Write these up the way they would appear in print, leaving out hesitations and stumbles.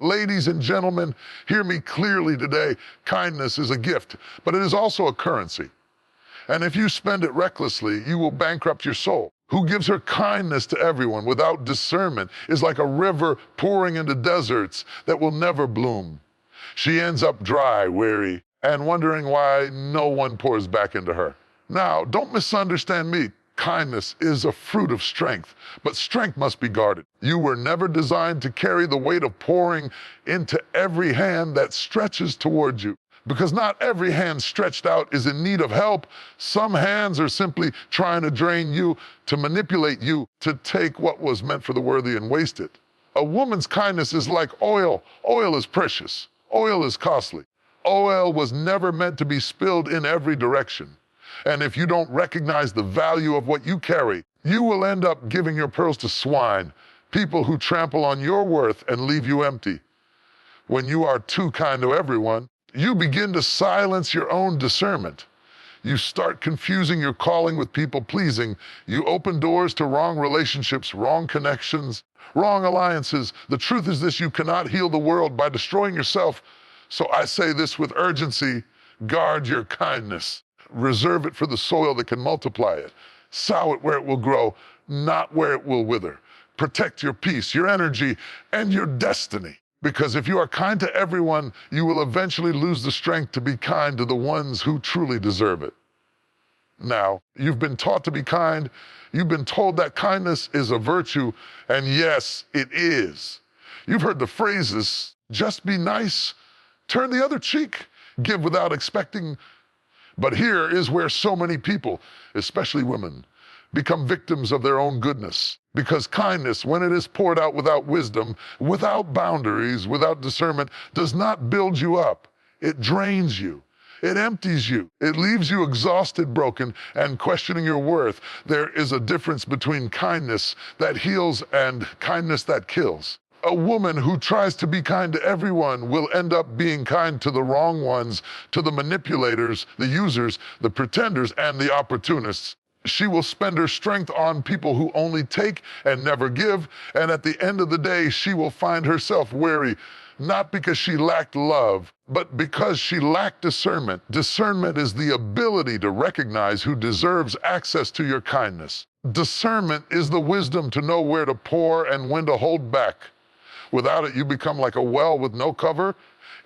Ladies and gentlemen, hear me clearly today. Kindness is a gift, but it is also a currency. And if you spend it recklessly, you will bankrupt your soul. Who gives her kindness to everyone without discernment is like a river pouring into deserts that will never bloom. She ends up dry, weary, and wondering why no one pours back into her. Now, don't misunderstand me. Kindness is a fruit of strength, but strength must be guarded. You were never designed to carry the weight of pouring into every hand that stretches towards you, because not every hand stretched out is in need of help. Some hands are simply trying to drain you, to manipulate you, to take what was meant for the worthy and waste it. A woman's kindness is like oil. Oil is precious. Oil is costly. Oil was never meant to be spilled in every direction. And if you don't recognize the value of what you carry, you will end up giving your pearls to swine, people who trample on your worth and leave you empty. When you are too kind to everyone, you begin to silence your own discernment. You start confusing your calling with people pleasing. You open doors to wrong relationships, wrong connections, wrong alliances. The truth is this: you cannot heal the world by destroying yourself. So I say this with urgency: guard your kindness. Reserve it for the soil that can multiply it. Sow it where it will grow, not where it will wither. Protect your peace, your energy, and your destiny. Because if you are kind to everyone, you will eventually lose the strength to be kind to the ones who truly deserve it. Now, you've been taught to be kind. You've been told that kindness is a virtue, and yes, it is. You've heard the phrases, just be nice, turn the other cheek, give without expecting. But here is where so many people, especially women, become victims of their own goodness. Because kindness, when it is poured out without wisdom, without boundaries, without discernment, does not build you up. It drains you. It empties you. It leaves you exhausted, broken, and questioning your worth. There is a difference between kindness that heals and kindness that kills. A woman who tries to be kind to everyone will end up being kind to the wrong ones, to the manipulators, the users, the pretenders, and the opportunists. She will spend her strength on people who only take and never give, and at the end of the day, she will find herself weary, not because she lacked love, but because she lacked discernment. Discernment is the ability to recognize who deserves access to your kindness. Discernment is the wisdom to know where to pour and when to hold back. Without it, you become like a well with no cover.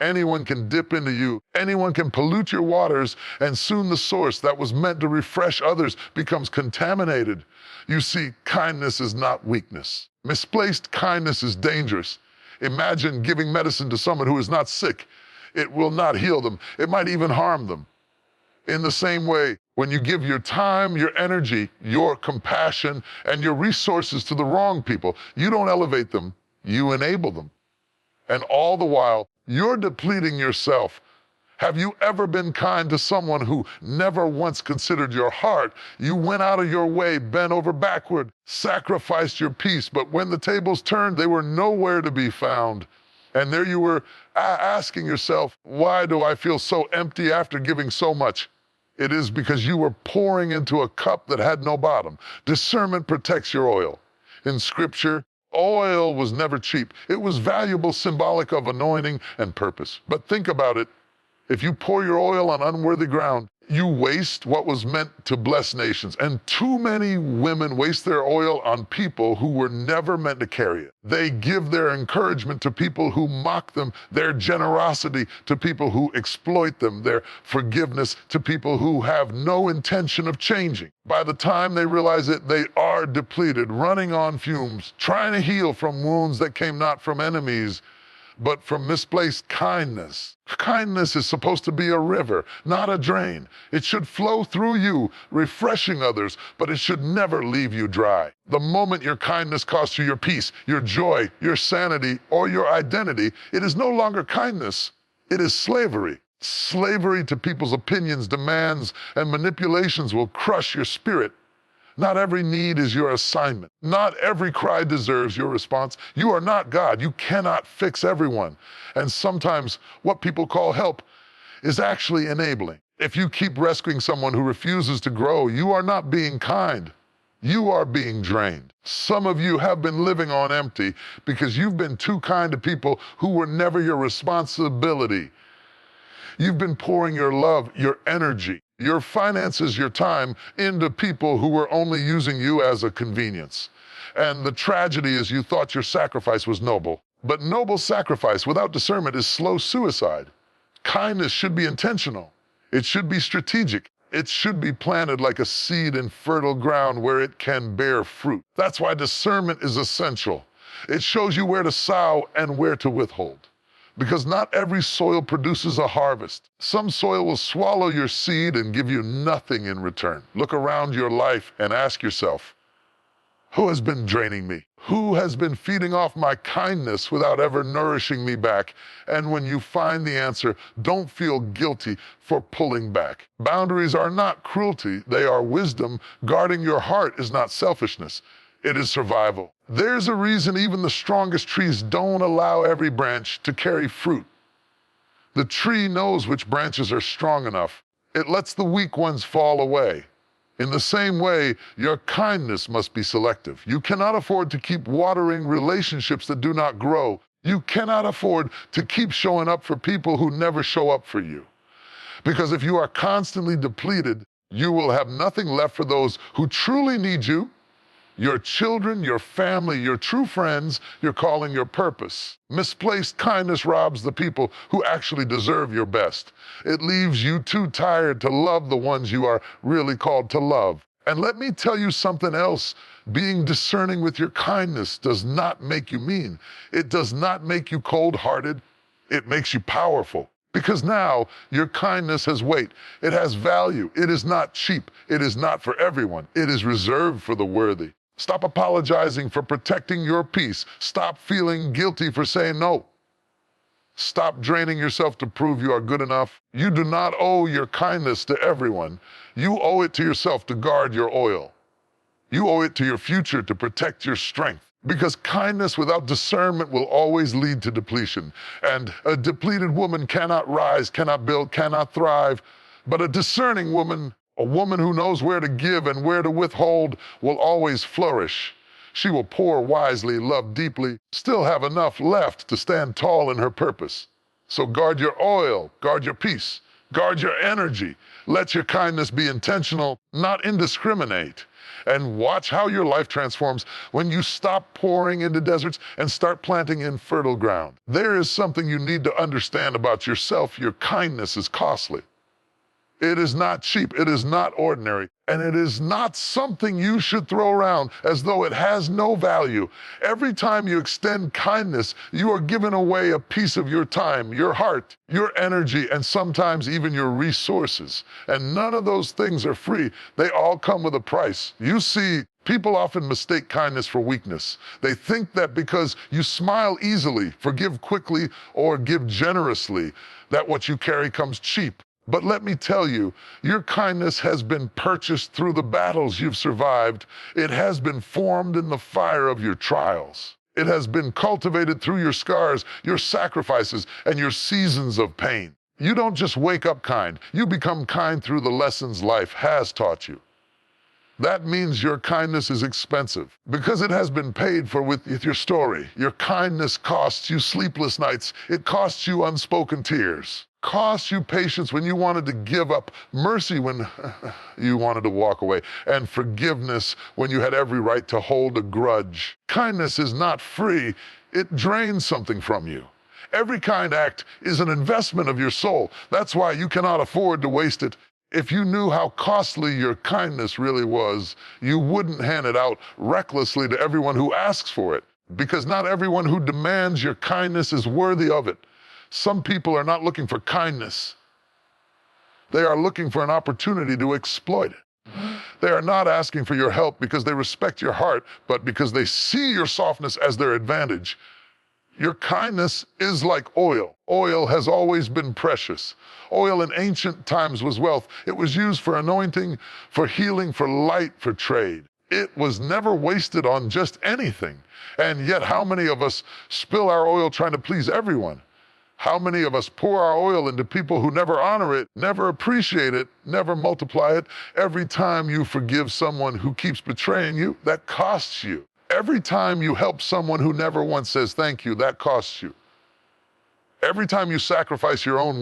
Anyone can dip into you. Anyone can pollute your waters, and soon the source that was meant to refresh others becomes contaminated. You see, kindness is not weakness. Misplaced kindness is dangerous. Imagine giving medicine to someone who is not sick. It will not heal them. It might even harm them. In the same way, when you give your time, your energy, your compassion, and your resources to the wrong people, you don't elevate them. You enable them. And all the while, you're depleting yourself. Have you ever been kind to someone who never once considered your heart? You went out of your way, bent over backward, sacrificed your peace, but when the tables turned, they were nowhere to be found. And there you were asking yourself, why do I feel so empty after giving so much? It is because you were pouring into a cup that had no bottom. Discernment protects your oil. In Scripture, oil was never cheap. It was valuable, symbolic of anointing and purpose. But think about it. If you pour your oil on unworthy ground, you waste what was meant to bless nations. And too many women waste their oil on people who were never meant to carry it. They give their encouragement to people who mock them, their generosity to people who exploit them, their forgiveness to people who have no intention of changing. By the time they realize it, they are depleted, running on fumes, trying to heal from wounds that came not from enemies, but from misplaced kindness. Kindness is supposed to be a river, not a drain. It should flow through you, refreshing others, but it should never leave you dry. The moment your kindness costs you your peace, your joy, your sanity, or your identity, it is no longer kindness. It is slavery. Slavery to people's opinions, demands, and manipulations will crush your spirit. Not every need is your assignment. Not every cry deserves your response. You are not God. You cannot fix everyone. And sometimes what people call help is actually enabling. If you keep rescuing someone who refuses to grow, you are not being kind. You are being drained. Some of you have been living on empty because you've been too kind to people who were never your responsibility. You've been pouring your love, your energy, your finances, your time into people who were only using you as a convenience. And the tragedy is you thought your sacrifice was noble. But noble sacrifice without discernment is slow suicide. Kindness should be intentional. It should be strategic. It should be planted like a seed in fertile ground where it can bear fruit. That's why discernment is essential. It shows you where to sow and where to withhold. Because not every soil produces a harvest. Some soil will swallow your seed and give you nothing in return. Look around your life and ask yourself, who has been draining me? Who has been feeding off my kindness without ever nourishing me back? And when you find the answer, don't feel guilty for pulling back. Boundaries are not cruelty, they are wisdom. Guarding your heart is not selfishness, it is survival. There's a reason even the strongest trees don't allow every branch to carry fruit. The tree knows which branches are strong enough. It lets the weak ones fall away. In the same way, your kindness must be selective. You cannot afford to keep watering relationships that do not grow. You cannot afford to keep showing up for people who never show up for you. Because if you are constantly depleted, you will have nothing left for those who truly need you, your children, your family, your true friends, your calling, your purpose. Misplaced kindness robs the people who actually deserve your best. It leaves you too tired to love the ones you are really called to love. And let me tell you something else. Being discerning with your kindness does not make you mean. It does not make you cold-hearted. It makes you powerful. Because now your kindness has weight. It has value. It is not cheap. It is not for everyone. It is reserved for the worthy. Stop apologizing for protecting your peace. Stop feeling guilty for saying no. Stop draining yourself to prove you are good enough. You do not owe your kindness to everyone. You owe it to yourself to guard your oil. You owe it to your future to protect your strength. Because kindness without discernment will always lead to depletion. And a depleted woman cannot rise, cannot build, cannot thrive. But a discerning woman, a woman who knows where to give and where to withhold, will always flourish. She will pour wisely, love deeply, still have enough left to stand tall in her purpose. So guard your oil, guard your peace, guard your energy. Let your kindness be intentional, not indiscriminate. And watch how your life transforms when you stop pouring into deserts and start planting in fertile ground. There is something you need to understand about yourself. Your kindness is costly. It is not cheap, it is not ordinary, and it is not something you should throw around as though it has no value. Every time you extend kindness, you are giving away a piece of your time, your heart, your energy, and sometimes even your resources. And none of those things are free. They all come with a price. You see, people often mistake kindness for weakness. They think that because you smile easily, forgive quickly, or give generously, that what you carry comes cheap. But let me tell you, your kindness has been purchased through the battles you've survived. It has been formed in the fire of your trials. It has been cultivated through your scars, your sacrifices, and your seasons of pain. You don't just wake up kind. You become kind through the lessons life has taught you. That means your kindness is expensive because it has been paid for with your story. Your kindness costs you sleepless nights. It costs you unspoken tears. Costs you patience when you wanted to give up, mercy when you wanted to walk away, and forgiveness when you had every right to hold a grudge. Kindness is not free. It drains something from you. Every kind act is an investment of your soul. That's why you cannot afford to waste it. If you knew how costly your kindness really was, you wouldn't hand it out recklessly to everyone who asks for it, because not everyone who demands your kindness is worthy of it. Some people are not looking for kindness. They are looking for an opportunity to exploit it. They are not asking for your help because they respect your heart, but because they see your softness as their advantage. Your kindness is like oil. Oil has always been precious. Oil in ancient times was wealth. It was used for anointing, for healing, for light, for trade. It was never wasted on just anything. And yet how many of us spill our oil trying to please everyone? How many of us pour our oil into people who never honor it, never appreciate it, never multiply it? Every time you forgive someone who keeps betraying you, that costs you. Every time you help someone who never once says thank you, that costs you. Every time you sacrifice your own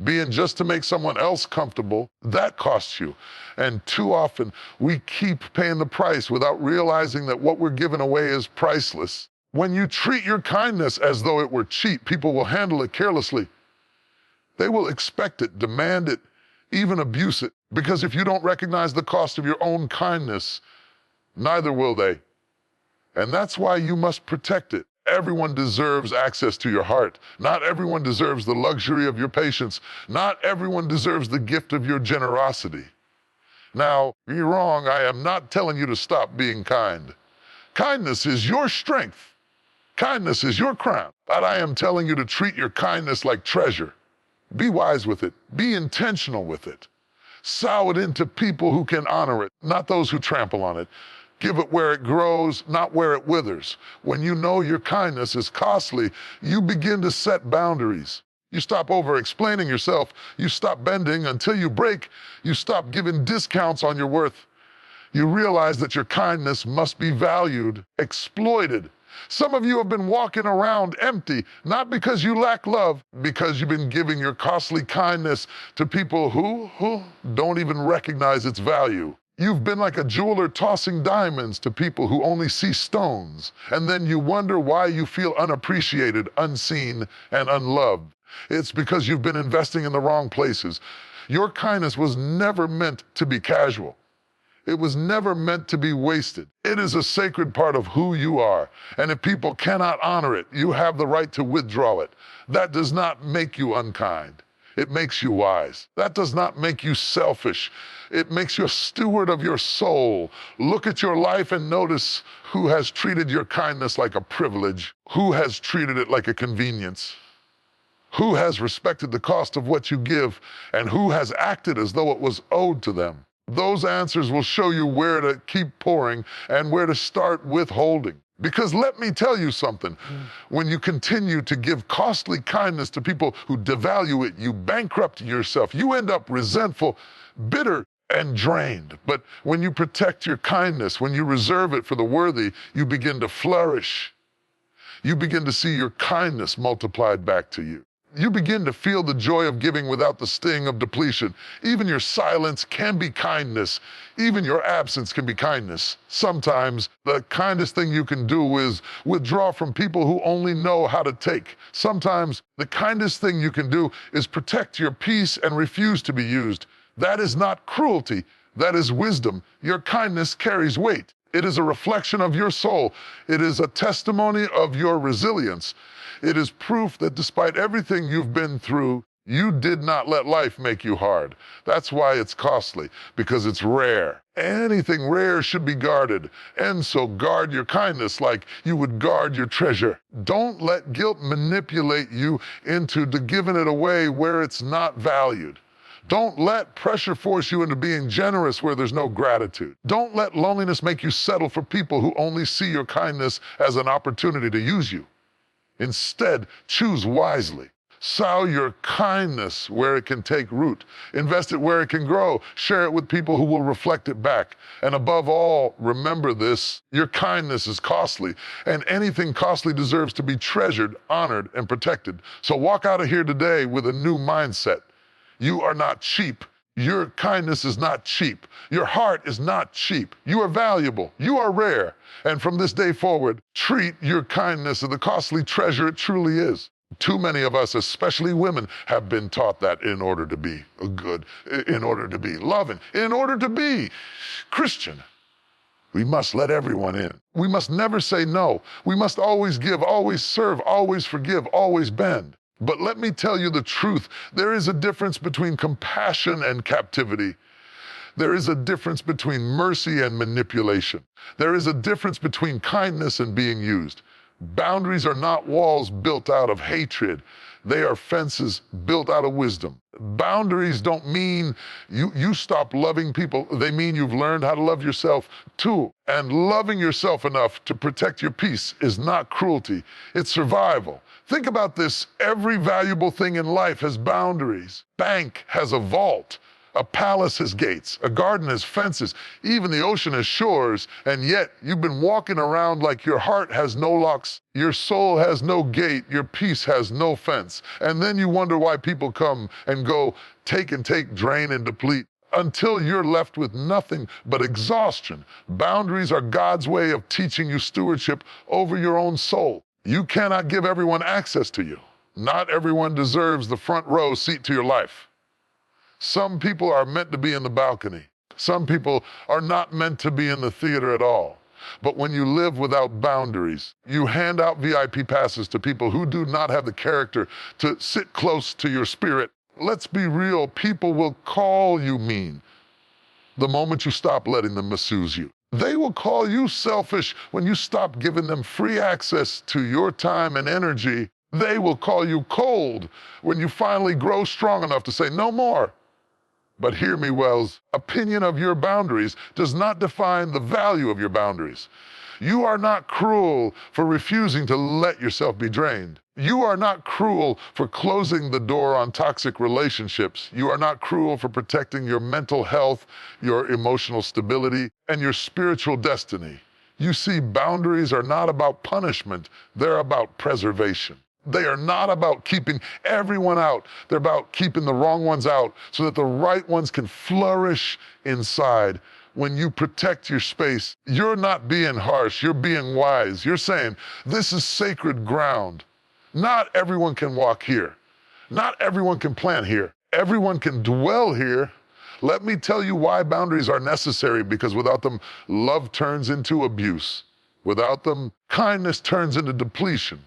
being just to make someone else comfortable, that costs you. And too often, we keep paying the price without realizing that what we're giving away is priceless. When you treat your kindness as though it were cheap, people will handle it carelessly. They will expect it, demand it, even abuse it. Because if you don't recognize the cost of your own kindness, neither will they. And that's why you must protect it. Everyone deserves access to your heart. Not everyone deserves the luxury of your patience. Not everyone deserves the gift of your generosity. Now, you're wrong. I am not telling you to stop being kind. Kindness is your strength. Kindness is your crown. But I am telling you to treat your kindness like treasure. Be wise with it. Be intentional with it. Sow it into people who can honor it, not those who trample on it. Give it where it grows, not where it withers. When you know your kindness is costly, you begin to set boundaries. You stop over-explaining yourself. You stop bending until you break. You stop giving discounts on your worth. You realize that your kindness must be valued, exploited. Some of you have been walking around empty, not because you lack love, because you've been giving your costly kindness to people who don't even recognize its value. You've been like a jeweler tossing diamonds to people who only see stones, and then you wonder why you feel unappreciated, unseen, and unloved. It's because you've been investing in the wrong places. Your kindness was never meant to be casual. It was never meant to be wasted. It is a sacred part of who you are, and if people cannot honor it, you have the right to withdraw it. That does not make you unkind. It makes you wise. That does not make you selfish. It makes you a steward of your soul. Look at your life and notice who has treated your kindness like a privilege, who has treated it like a convenience, who has respected the cost of what you give, and who has acted as though it was owed to them. Those answers will show you where to keep pouring and where to start withholding. Because let me tell you something, when you continue to give costly kindness to people who devalue it, you bankrupt yourself. You end up resentful, bitter, and drained. But when you protect your kindness, when you reserve it for the worthy, you begin to flourish. You begin to see your kindness multiplied back to you. You begin to feel the joy of giving without the sting of depletion. Even your silence can be kindness. Even your absence can be kindness. Sometimes the kindest thing you can do is withdraw from people who only know how to take. Sometimes the kindest thing you can do is protect your peace and refuse to be used. That is not cruelty. That is wisdom. Your kindness carries weight. It is a reflection of your soul. It is a testimony of your resilience. It is proof that despite everything you've been through, you did not let life make you hard. That's why it's costly, because it's rare. Anything rare should be guarded, and so guard your kindness like you would guard your treasure. Don't let guilt manipulate you into giving it away where it's not valued. Don't let pressure force you into being generous where there's no gratitude. Don't let loneliness make you settle for people who only see your kindness as an opportunity to use you. Instead, choose wisely. Sow your kindness where it can take root. Invest it where it can grow. Share it with people who will reflect it back. And above all, remember this, your kindness is costly, and anything costly deserves to be treasured, honored, and protected. So walk out of here today with a new mindset. You are not cheap. Your kindness is not cheap. Your heart is not cheap. You are valuable. You are rare. And from this day forward, treat your kindness as the costly treasure it truly is. Too many of us, especially women, have been taught that in order to be good, in order to be loving, in order to be Christian, we must let everyone in. We must never say no. We must always give, always serve, always forgive, always bend. But let me tell you the truth. There is a difference between compassion and captivity. There is a difference between mercy and manipulation. There is a difference between kindness and being used. Boundaries are not walls built out of hatred. They are fences built out of wisdom. Boundaries don't mean you stop loving people. They mean you've learned how to love yourself too. And loving yourself enough to protect your peace is not cruelty, it's survival. Think about this. Every valuable thing in life has boundaries. Bank has a vault. A palace has gates, a garden has fences, even the ocean has shores, and yet you've been walking around like your heart has no locks, your soul has no gate, your peace has no fence. And then you wonder why people come and go, take and take, drain and deplete, until you're left with nothing but exhaustion. Boundaries are God's way of teaching you stewardship over your own soul. You cannot give everyone access to you. Not everyone deserves the front row seat to your life. Some people are meant to be in the balcony. Some people are not meant to be in the theater at all. But when you live without boundaries, you hand out VIP passes to people who do not have the character to sit close to your spirit. Let's be real, people will call you mean the moment you stop letting them misuse you. They will call you selfish when you stop giving them free access to your time and energy. They will call you cold when you finally grow strong enough to say no more. But hear me, Wells, opinion of your boundaries does not define the value of your boundaries. You are not cruel for refusing to let yourself be drained. You are not cruel for closing the door on toxic relationships. You are not cruel for protecting your mental health, your emotional stability, and your spiritual destiny. You see, boundaries are not about punishment, they're about preservation. They are not about keeping everyone out. They're about keeping the wrong ones out so that the right ones can flourish inside. When you protect your space, you're not being harsh, you're being wise. You're saying, this is sacred ground. Not everyone can walk here. Not everyone can plant here. Everyone can dwell here. Let me tell you why boundaries are necessary, because without them, love turns into abuse. Without them, kindness turns into depletion.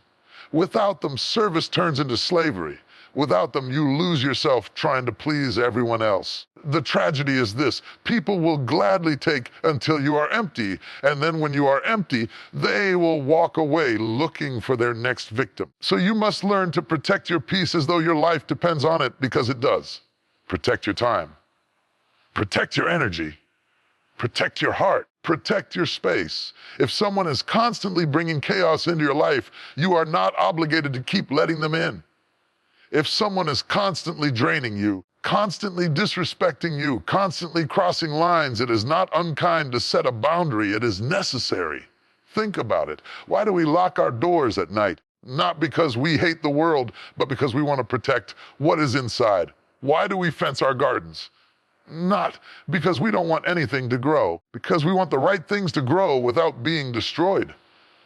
Without them, service turns into slavery. Without them, you lose yourself trying to please everyone else. The tragedy is this: people will gladly take until you are empty, and then when you are empty, they will walk away looking for their next victim. So you must learn to protect your peace as though your life depends on it, because it does. Protect your time. Protect your energy. Protect your heart. Protect your space. If someone is constantly bringing chaos into your life, you are not obligated to keep letting them in. If someone is constantly draining you, constantly disrespecting you, constantly crossing lines, it is not unkind to set a boundary. It is necessary. Think about it. Why do we lock our doors at night? Not because we hate the world, but because we want to protect what is inside. Why do we fence our gardens? Not because we don't want anything to grow, because we want the right things to grow without being destroyed.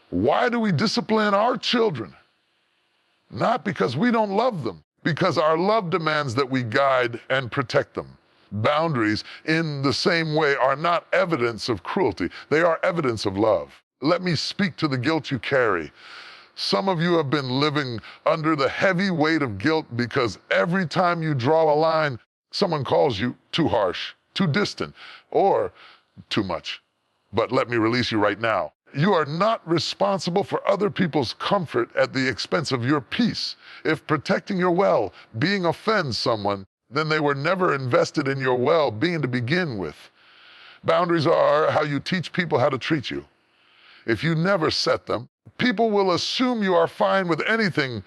Why do we discipline our children? Not because we don't love them, because our love demands that we guide and protect them. Boundaries, in the same way, are not evidence of cruelty. They are evidence of love. Let me speak to the guilt you carry. Some of you have been living under the heavy weight of guilt because every time you draw a line, someone calls you too harsh, too distant, or too much. But let me release you right now. You are not responsible for other people's comfort at the expense of your peace. If protecting your well-being offends someone, then they were never invested in your well-being to begin with. Boundaries are how you teach people how to treat you. If you never set them, people will assume you are fine with anything.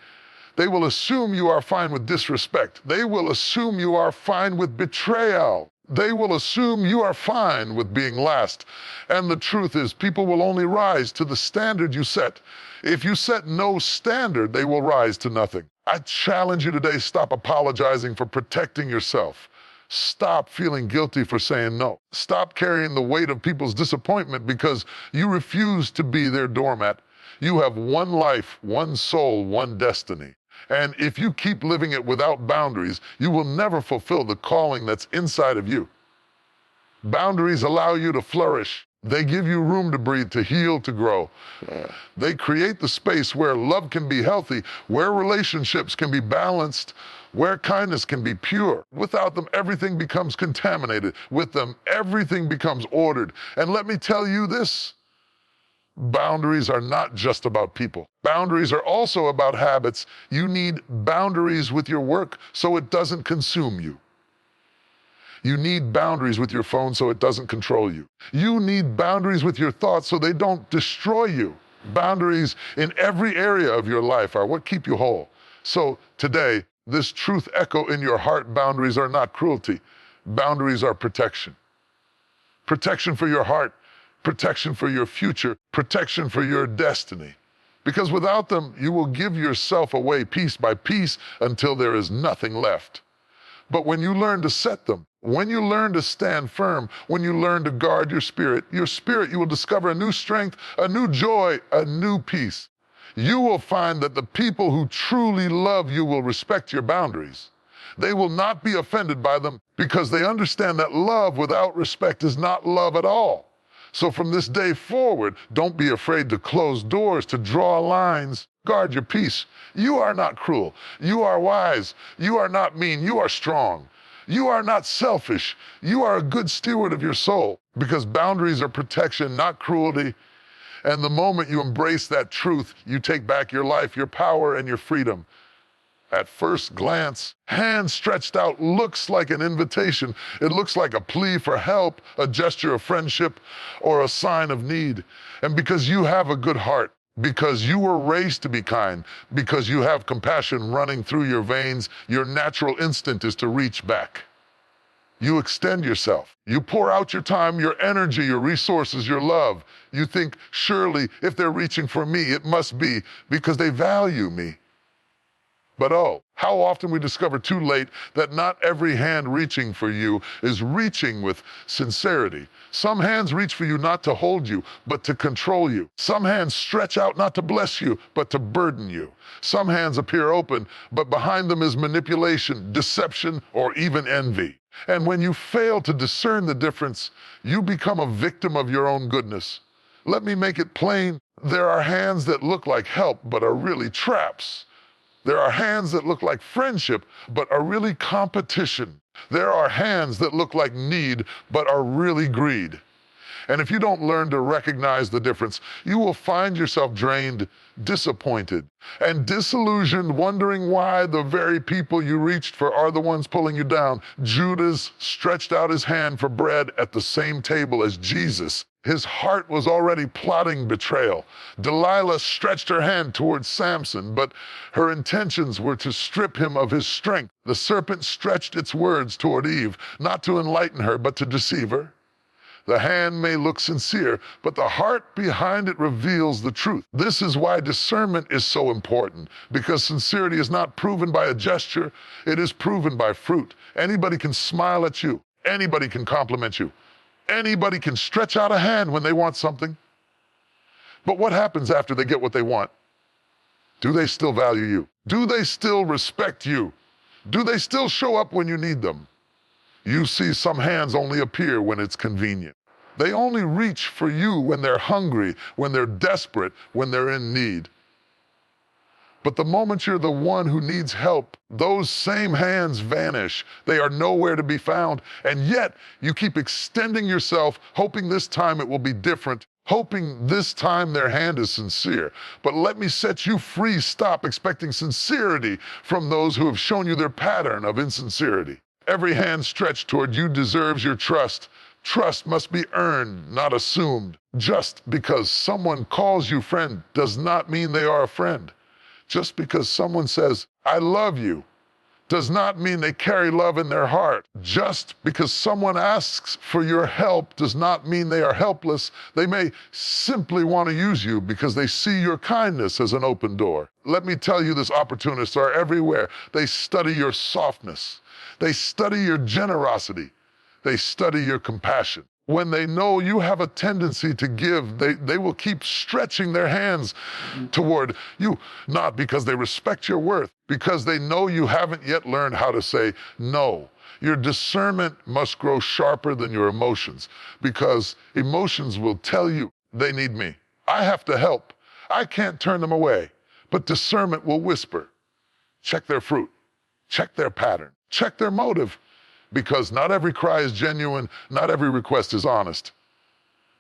They will assume you are fine with disrespect. They will assume you are fine with betrayal. They will assume you are fine with being last. And the truth is, people will only rise to the standard you set. If you set no standard, they will rise to nothing. I challenge you today, stop apologizing for protecting yourself. Stop feeling guilty for saying no. Stop carrying the weight of people's disappointment because you refuse to be their doormat. You have one life, one soul, one destiny. And if you keep living it without boundaries, you will never fulfill the calling that's inside of you. Boundaries allow you to flourish. They give you room to breathe, to heal, to grow. They create the space where love can be healthy, where relationships can be balanced, where kindness can be pure. Without them, everything becomes contaminated. With them, everything becomes ordered. And let me tell you this: Boundaries are not just about people. Boundaries are also about habits. You need boundaries with your work so it doesn't consume you. You need boundaries with your phone so it doesn't control you. You need boundaries with your thoughts so they don't destroy you. Boundaries in every area of your life are what keep you whole. So today, this truth echo in your heart: boundaries are not cruelty. Boundaries are protection. Protection for your heart, protection for your future, protection for your destiny. Because without them, you will give yourself away piece by piece until there is nothing left. But when you learn to set them, when you learn to stand firm, when you learn to guard your spirit, you will discover a new strength, a new joy, a new peace. You will find that the people who truly love you will respect your boundaries. They will not be offended by them because they understand that love without respect is not love at all. So from this day forward, don't be afraid to close doors, to draw lines. Guard your peace. You are not cruel. You are wise. You are not mean. You are strong. You are not selfish. You are a good steward of your soul, because boundaries are protection, not cruelty. And the moment you embrace that truth, you take back your life, your power, and your freedom. At first glance, hand stretched out looks like an invitation. It looks like a plea for help, a gesture of friendship, or a sign of need. And because you have a good heart, because you were raised to be kind, because you have compassion running through your veins, your natural instinct is to reach back. You extend yourself. You pour out your time, your energy, your resources, your love. You think, surely, if they're reaching for me, it must be because they value me. But oh, how often we discover too late that not every hand reaching for you is reaching with sincerity. Some hands reach for you not to hold you, but to control you. Some hands stretch out not to bless you, but to burden you. Some hands appear open, but behind them is manipulation, deception, or even envy. And when you fail to discern the difference, you become a victim of your own goodness. Let me make it plain. There are hands that look like help, but are really traps. There are hands that look like friendship, but are really competition. There are hands that look like need, but are really greed. And if you don't learn to recognize the difference, you will find yourself drained, disappointed, and disillusioned, wondering why the very people you reached for are the ones pulling you down. Judas stretched out his hand for bread at the same table as Jesus. His heart was already plotting betrayal. Delilah stretched her hand towards Samson, but her intentions were to strip him of his strength. The serpent stretched its words toward Eve, not to enlighten her, but to deceive her. The hand may look sincere, but the heart behind it reveals the truth. This is why discernment is so important, because sincerity is not proven by a gesture, it is proven by fruit. Anybody can smile at you. Anybody can compliment you. Anybody can stretch out a hand when they want something. But what happens after they get what they want? Do they still value you? Do they still respect you? Do they still show up when you need them? You see, some hands only appear when it's convenient. They only reach for you when they're hungry, when they're desperate, when they're in need. But the moment you're the one who needs help, those same hands vanish. They are nowhere to be found. And yet, you keep extending yourself, hoping this time it will be different, hoping this time their hand is sincere. But let me set you free. Stop expecting sincerity from those who have shown you their pattern of insincerity. Every hand stretched toward you deserves your trust. Trust must be earned, not assumed. Just because someone calls you friend does not mean they are a friend. Just because someone says, I love you, does not mean they carry love in their heart. Just because someone asks for your help does not mean they are helpless. They may simply want to use you because they see your kindness as an open door. Let me tell you this, opportunists are everywhere. They study your softness. They study your generosity. They study your compassion. When they know you have a tendency to give, they will keep stretching their hands toward you, not because they respect your worth, because they know you haven't yet learned how to say no. Your discernment must grow sharper than your emotions, because emotions will tell you they need me. I have to help. I can't turn them away. But discernment will whisper, check their fruit, check their pattern, check their motive. Because not every cry is genuine, not every request is honest.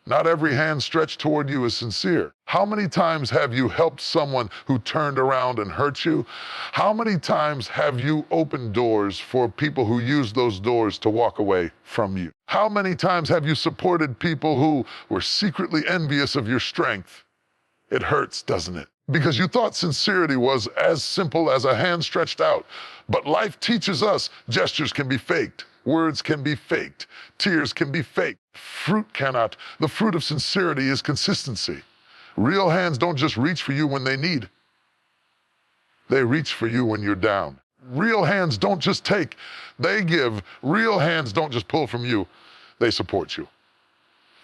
Not every hand stretched toward you is sincere. How many times have you helped someone who turned around and hurt you? How many times have you opened doors for people who used those doors to walk away from you? How many times have you supported people who were secretly envious of your strength? It hurts, doesn't it? Because you thought sincerity was as simple as a hand stretched out. But life teaches us gestures can be faked. Words can be faked. Tears can be faked. Fruit cannot. The fruit of sincerity is consistency. Real hands don't just reach for you when they need. They reach for you when you're down. Real hands don't just take, they give. Real hands don't just pull from you, they support you.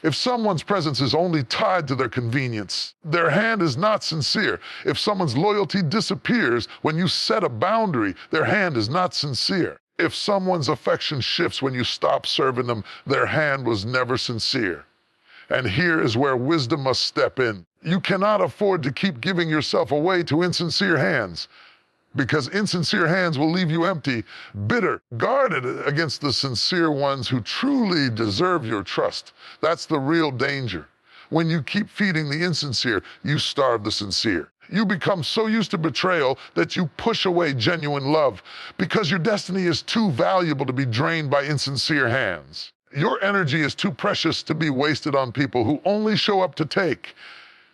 If someone's presence is only tied to their convenience, their hand is not sincere. If someone's loyalty disappears when you set a boundary, their hand is not sincere. If someone's affection shifts when you stop serving them, their hand was never sincere. And here is where wisdom must step in. You cannot afford to keep giving yourself away to insincere hands, because insincere hands will leave you empty, bitter, guarded against the sincere ones who truly deserve your trust. That's the real danger. When you keep feeding the insincere, you starve the sincere. You become so used to betrayal that you push away genuine love because your destiny is too valuable to be drained by insincere hands. Your energy is too precious to be wasted on people who only show up to take.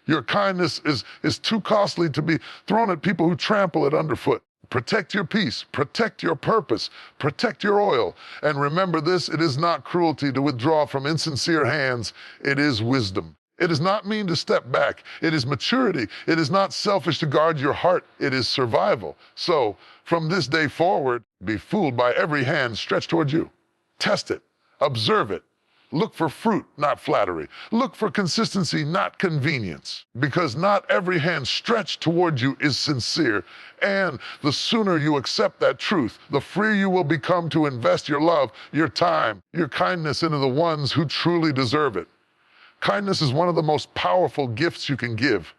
Your kindness is too costly to be thrown at people who trample it underfoot. Protect your peace, protect your purpose, protect your oil. And remember this, it is not cruelty to withdraw from insincere hands, it is wisdom. It does not mean to step back. It is maturity. It is not selfish to guard your heart. It is survival. So, from this day forward, be fooled by every hand stretched toward you. Test it. Observe it. Look for fruit, not flattery. Look for consistency, not convenience. Because not every hand stretched toward you is sincere. And the sooner you accept that truth, the freer you will become to invest your love, your time, your kindness into the ones who truly deserve it. Kindness is one of the most powerful gifts you can give.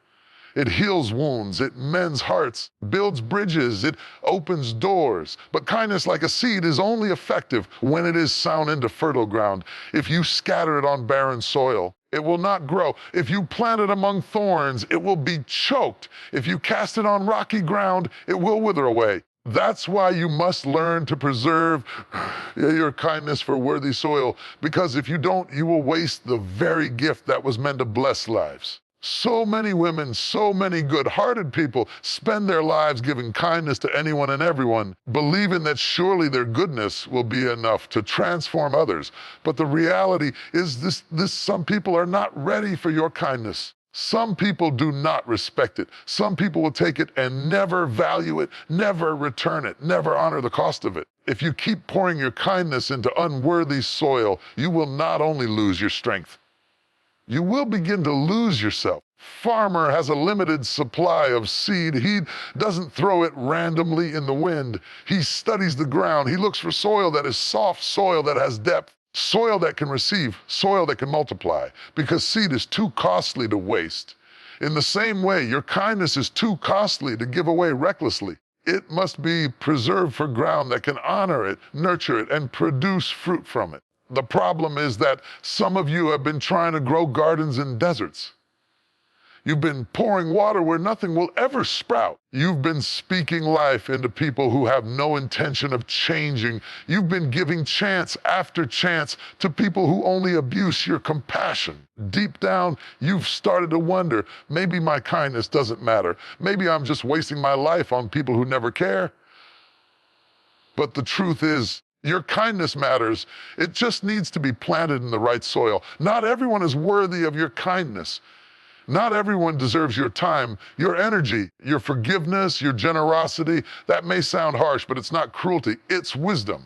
It heals wounds, it mends hearts, builds bridges, it opens doors. But kindness, like a seed, is only effective when it is sown into fertile ground. If you scatter it on barren soil, it will not grow. If you plant it among thorns, it will be choked. If you cast it on rocky ground, it will wither away. That's why you must learn to preserve your kindness for worthy soil, because if you don't, you will waste the very gift that was meant to bless lives. So many women, so many good-hearted people spend their lives giving kindness to anyone and everyone, believing that surely their goodness will be enough to transform others. But the reality is this some people are not ready for your kindness. Some people do not respect it. Some people will take it and never value it, never return it, never honor the cost of it. If you keep pouring your kindness into unworthy soil, you will not only lose your strength, you will begin to lose yourself. Farmer has a limited supply of seed. He doesn't throw it randomly in the wind. He studies the ground. He looks for soil that is soft, soil that has depth, soil that can receive, soil that can multiply, because seed is too costly to waste. In the same way, your kindness is too costly to give away recklessly. It must be preserved for ground that can honor it, nurture it, and produce fruit from it. The problem is that some of you have been trying to grow gardens in deserts. You've been pouring water where nothing will ever sprout. You've been speaking life into people who have no intention of changing. You've been giving chance after chance to people who only abuse your compassion. Deep down, you've started to wonder, maybe my kindness doesn't matter. Maybe I'm just wasting my life on people who never care. But the truth is, your kindness matters. It just needs to be planted in the right soil. Not everyone is worthy of your kindness. Not everyone deserves your time, your energy, your forgiveness, your generosity. That may sound harsh, but it's not cruelty, it's wisdom.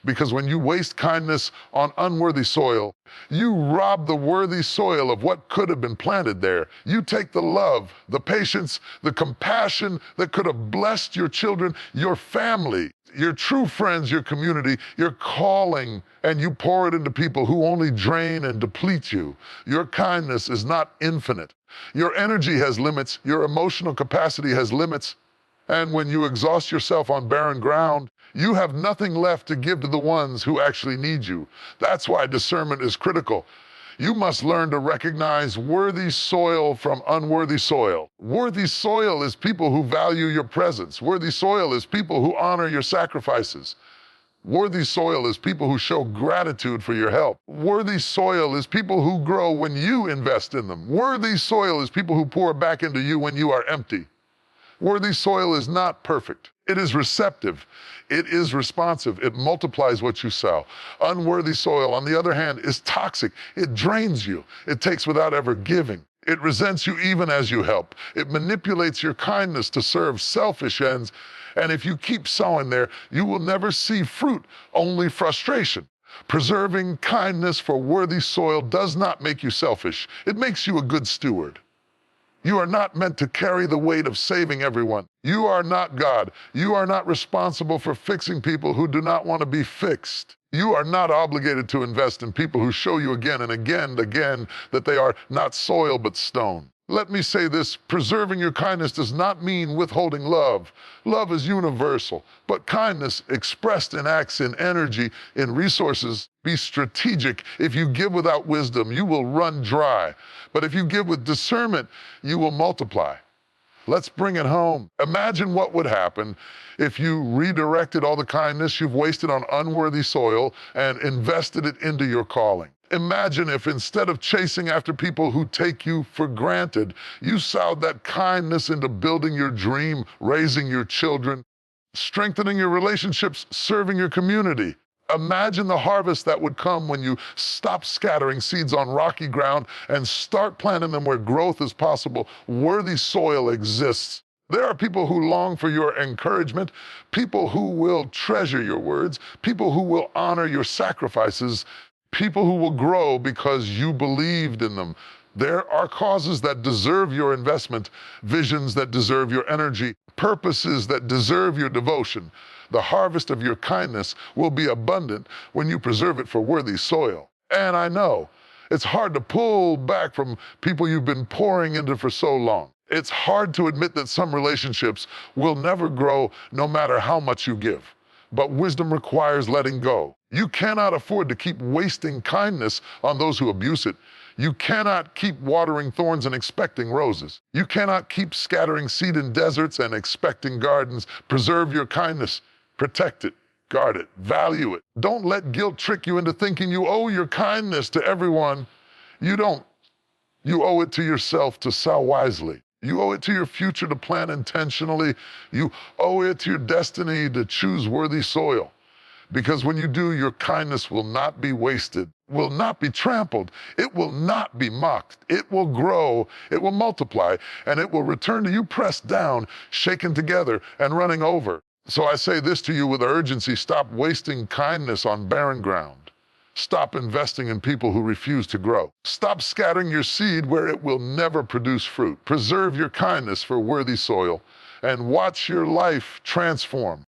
Because when you waste kindness on unworthy soil, you rob the worthy soil of what could have been planted there. You take the love, the patience, the compassion that could have blessed your children, your family, your true friends, your community, your calling, and you pour it into people who only drain and deplete you. Your kindness is not infinite. Your energy has limits. Your emotional capacity has limits. And when you exhaust yourself on barren ground, you have nothing left to give to the ones who actually need you. That's why discernment is critical. You must learn to recognize worthy soil from unworthy soil. Worthy soil is people who value your presence. Worthy soil is people who honor your sacrifices. Worthy soil is people who show gratitude for your help. Worthy soil is people who grow when you invest in them. Worthy soil is people who pour back into you when you are empty. Worthy soil is not perfect. It is receptive. It is responsive. It multiplies what you sow. Unworthy soil, on the other hand, is toxic. It drains you. It takes without ever giving. It resents you even as you help. It manipulates your kindness to serve selfish ends. And if you keep sowing there, you will never see fruit, only frustration. Preserving kindness for worthy soil does not make you selfish. It makes you a good steward. You are not meant to carry the weight of saving everyone. You are not God. You are not responsible for fixing people who do not want to be fixed. You are not obligated to invest in people who show you again and again that they are not soil but stone. Let me say this, preserving your kindness does not mean withholding love. Love is universal, but kindness expressed in acts, in energy, in resources. Be strategic. If you give without wisdom, you will run dry. But if you give with discernment, you will multiply. Let's bring it home. Imagine what would happen if you redirected all the kindness you've wasted on unworthy soil and invested it into your calling. Imagine if instead of chasing after people who take you for granted, you sowed that kindness into building your dream, raising your children, strengthening your relationships, serving your community. Imagine the harvest that would come when you stop scattering seeds on rocky ground and start planting them where growth is possible. Worthy soil exists. There are people who long for your encouragement, people who will treasure your words, people who will honor your sacrifices, people who will grow because you believed in them. There are causes that deserve your investment, visions that deserve your energy, purposes that deserve your devotion. The harvest of your kindness will be abundant when you preserve it for worthy soil. And I know it's hard to pull back from people you've been pouring into for so long. It's hard to admit that some relationships will never grow no matter how much you give. But wisdom requires letting go. You cannot afford to keep wasting kindness on those who abuse it. You cannot keep watering thorns and expecting roses. You cannot keep scattering seed in deserts and expecting gardens. Preserve your kindness. Protect it. Guard it. Value it. Don't let guilt trick you into thinking you owe your kindness to everyone. You don't. You owe it to yourself to sow wisely. You owe it to your future to plan intentionally. You owe it to your destiny to choose worthy soil. Because when you do, your kindness will not be wasted, will not be trampled, it will not be mocked. It will grow, it will multiply, and it will return to you pressed down, shaken together, and running over. So I say this to you with urgency, stop wasting kindness on barren ground. Stop investing in people who refuse to grow. Stop scattering your seed where it will never produce fruit. Preserve your kindness for worthy soil and watch your life transform.